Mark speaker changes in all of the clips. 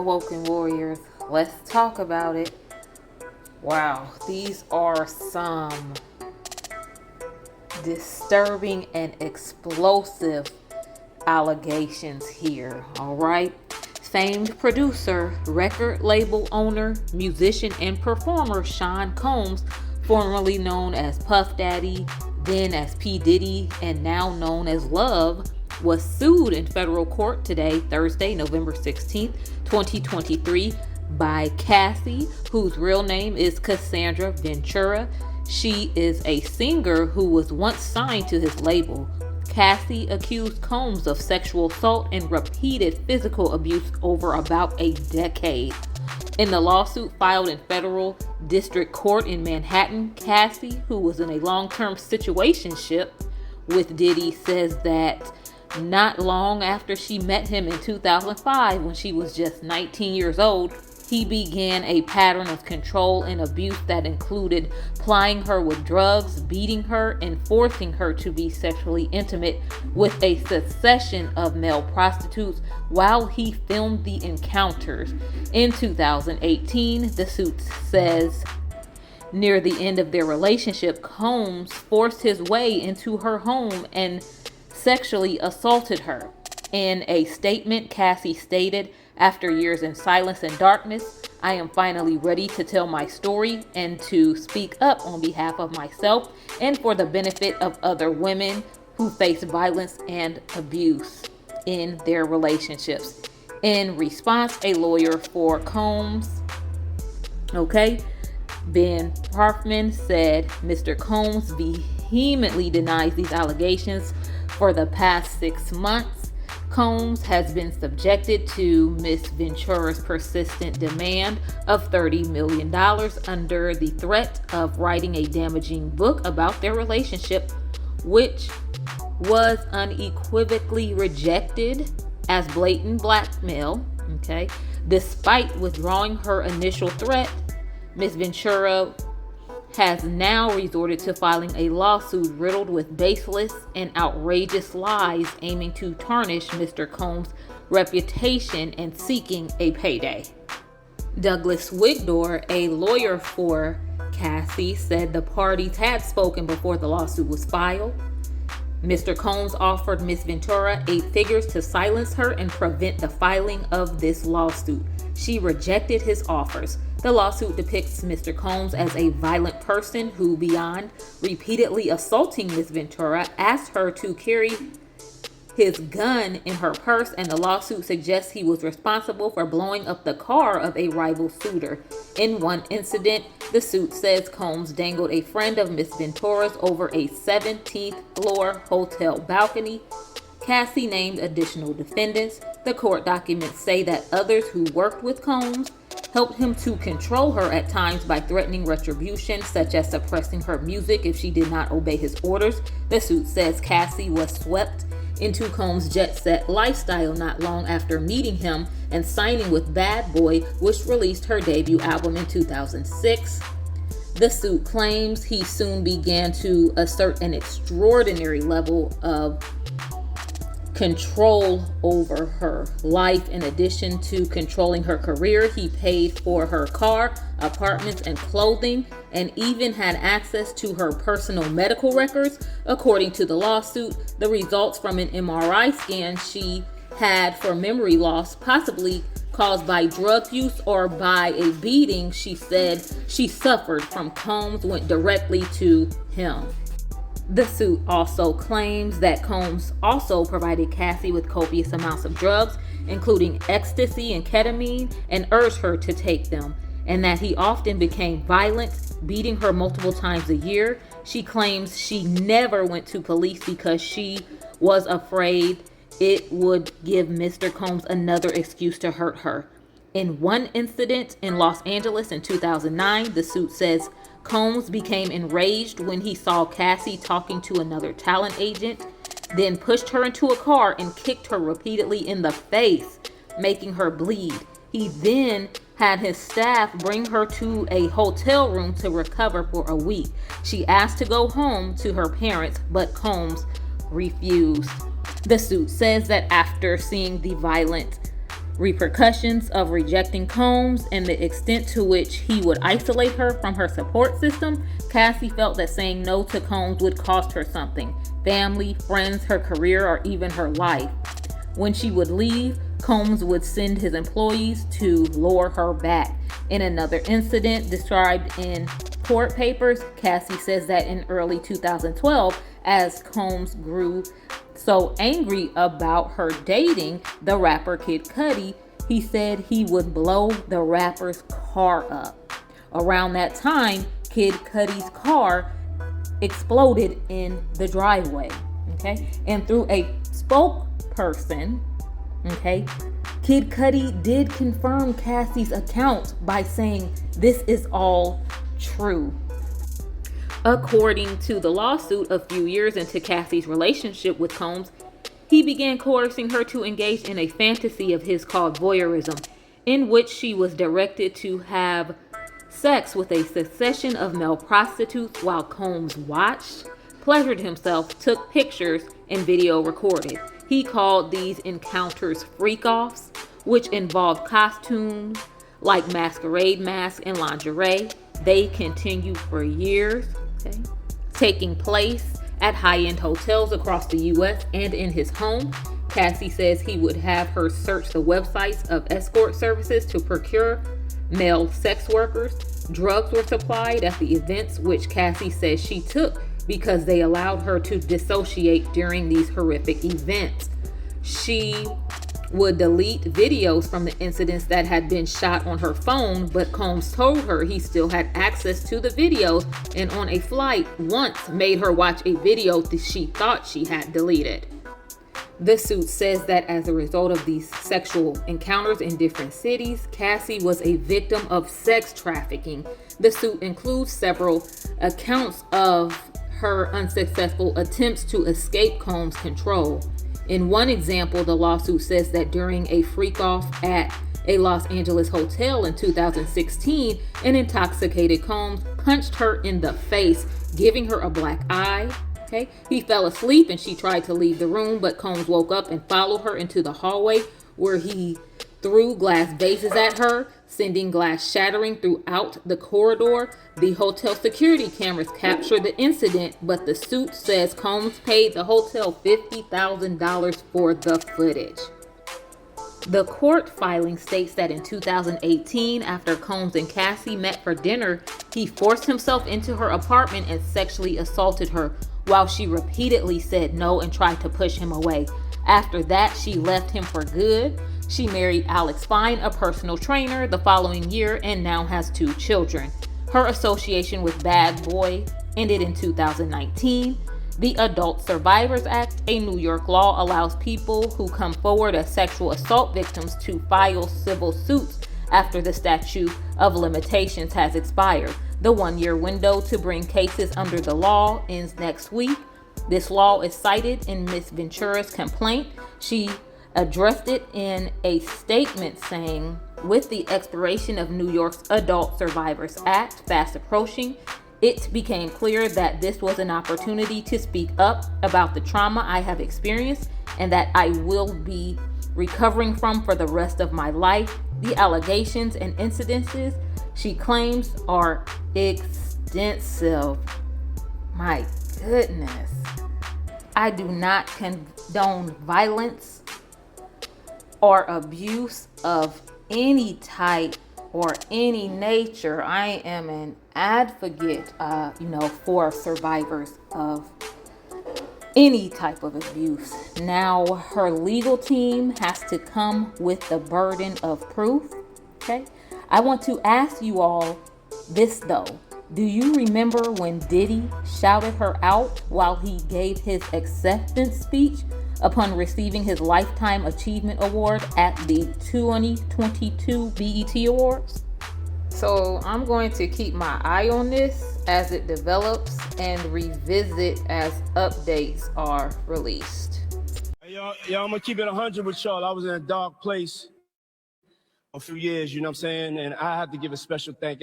Speaker 1: Awoken Warriors. Let's talk about it. Wow, these are some disturbing and explosive allegations here, all right? Famed producer, record label owner, musician, and performer Sean Combs, formerly known as Puff Daddy, then as P. Diddy, and now known as Love, was sued in federal court today, Thursday, November 16th, 2023, by Cassie, whose real name is Cassandra Ventura. She is a singer who was once signed to his label. Cassie accused Combs of sexual assault and repeated physical abuse over about a decade. In the lawsuit filed in federal district court in Manhattan, Cassie, who was in a long-term situationship with Diddy, says that not long after she met him in 2005, when she was just 19 years old, he began a pattern of control and abuse that included plying her with drugs, beating her, and forcing her to be sexually intimate with a succession of male prostitutes while he filmed the encounters. In 2018, the suit says, near the end of their relationship, Combs forced his way into her home and sexually assaulted her. In a statement, Cassie stated, "After years in silence and darkness, I am finally ready to tell my story and to speak up on behalf of myself and for the benefit of other women who face violence and abuse in their relationships." In response, a lawyer for Combs, Ben Parfman, said Mr. Combs vehemently denies these allegations. For the past 6 months, Combs has been subjected to Ms. Ventura's persistent demand of $30 million under the threat of writing a damaging book about their relationship, which was unequivocally rejected as blatant blackmail. Despite withdrawing her initial threat, Ms. Ventura has now resorted to filing a lawsuit riddled with baseless and outrageous lies aiming to tarnish Mr. Combs' reputation and seeking a payday. Douglas Wigdor, a lawyer for Cassie, said the parties had spoken before the lawsuit was filed. Mr. Combs offered Ms. Ventura 8 figures to silence her and prevent the filing of this lawsuit. She rejected his offers. The lawsuit depicts Mr. Combs as a violent person who, beyond repeatedly assaulting Ms. Ventura, asked her to carry his gun in her purse, and the lawsuit suggests he was responsible for blowing up the car of a rival suitor. In one incident, the suit says Combs dangled a friend of Ms. Ventura's over a 17th floor hotel balcony. Cassie named additional defendants. The court documents say that others who worked with Combs helped him to control her at times by threatening retribution, such as suppressing her music if she did not obey his orders. The suit says Cassie was swept into Combs' jet-set lifestyle not long after meeting him and signing with Bad Boy, which released her debut album in 2006. The suit claims he soon began to assert an extraordinary level of control over her life. In addition to controlling her career, he paid for her car, apartments, and clothing, and even had access to her personal medical records. According to the lawsuit, the results from an MRI scan she had for memory loss, possibly caused by drug use or by a beating she said she suffered from Combs, went directly to him. The suit also claims that Combs also provided Cassie with copious amounts of drugs, including ecstasy and ketamine, and urged her to take them, and that he often became violent, beating her multiple times a year. She claims she never went to police because she was afraid it would give Mr. Combs another excuse to hurt her. In one incident in Los Angeles in 2009, the suit says Combs became enraged when he saw Cassie talking to another talent agent, then pushed her into a car and kicked her repeatedly in the face, making her bleed. He then had his staff bring her to a hotel room to recover for a week. She asked to go home to her parents, but Combs refused. The suit says that after seeing the violent repercussions of rejecting Combs and the extent to which he would isolate her from her support system, Cassie felt that saying no to Combs would cost her something: family, friends, her career, or even her life. When she would leave, Combs would send his employees to lure her back. In another incident described in court papers, Cassie says that in early 2012, as Combs grew so angry about her dating the rapper Kid Cudi, he said he would blow the rapper's car up. Around that time, Kid Cudi's car exploded in the driveway. Okay, and through a spokesperson, okay, Kid Cudi did confirm Cassie's account by saying this is all true. According to the lawsuit, a few years into Cassie's relationship with Combs, he began coercing her to engage in a fantasy of his called voyeurism, in which she was directed to have sex with a succession of male prostitutes while Combs watched, pleasured himself, took pictures, and video recorded. He called these encounters freak-offs, which involved costumes like masquerade masks and lingerie. They continued for years, okay, taking place at high-end hotels across the U.S. and in his home. Cassie says he would have her search the websites of escort services to procure male sex workers. Drugs were supplied at the events, which Cassie says she took because they allowed her to dissociate during these horrific events. She would delete videos from the incidents that had been shot on her phone, but Combs told her he still had access to the videos, and on a flight once made her watch a video that she thought she had deleted. The suit says that as a result of these sexual encounters in different cities, Cassie was a victim of sex trafficking. The suit includes several accounts of her unsuccessful attempts to escape Combs' control. In one example, the lawsuit says that during a freak-off at a Los Angeles hotel in 2016, an intoxicated Combs punched her in the face, giving her a black eye. Okay. He fell asleep and she tried to leave the room, but Combs woke up and followed her into the hallway, where he threw glass vases at her, sending glass shattering throughout the corridor. The hotel security cameras captured the incident, but the suit says Combs paid the hotel $50,000 for the footage. The court filing states that in 2018, after Combs and Cassie met for dinner, he forced himself into her apartment and sexually assaulted her, while she repeatedly said no and tried to push him away. After that, she left him for good. She married Alex Fine, a personal trainer, the following year, and now has 2 children. Her association with Bad Boy ended in 2019. The Adult Survivors Act, a New York law, allows people who come forward as sexual assault victims to file civil suits after the statute of limitations has expired. The 1-year window to bring cases under the law ends next week. This law is cited in Ms. Ventura's complaint. She addressed it in a statement saying, with the expiration of New York's Adult Survivors Act fast approaching, it became clear that this was an opportunity to speak up about the trauma I have experienced and that I will be recovering from for the rest of my life. The allegations and incidences she claims are extensive. My goodness. I do not condone violence or abuse of any type or any nature. I am an advocate, for survivors of any type of abuse. Now, her legal team has to come with the burden of proof. Okay. I want to ask you all this though. Do you remember when Diddy shouted her out while he gave his acceptance speech upon receiving his Lifetime Achievement Award at the 2022 BET Awards? So I'm going to keep my eye on this as it develops and revisit as updates are released.
Speaker 2: Hey, y'all, I'm going to keep it 100 with y'all. I was in a dark place a few years, you know what I'm saying? And I have to give a special thank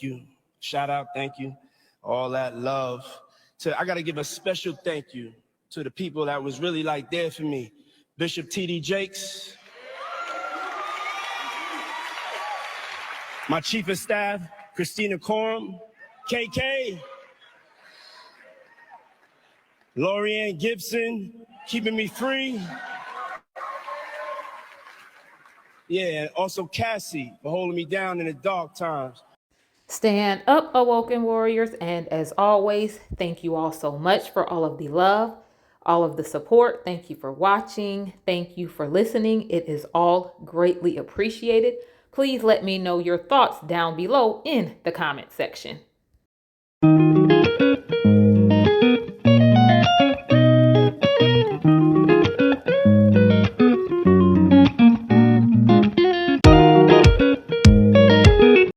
Speaker 2: you, shout out, thank you, all that love. I got to give a special thank you to the people that was really like there for me. Bishop T.D. Jakes, My chief of staff, Christina Coram, KK, Lorianne Gibson, keeping me free. Yeah, and also Cassie for holding me down in the dark times.
Speaker 1: Stand up, awoken warriors, and as always, thank you all so much for all of the love, all of the support. Thank you for watching. Thank you for listening. It is all greatly appreciated. Please let me know your thoughts down below in the comment section.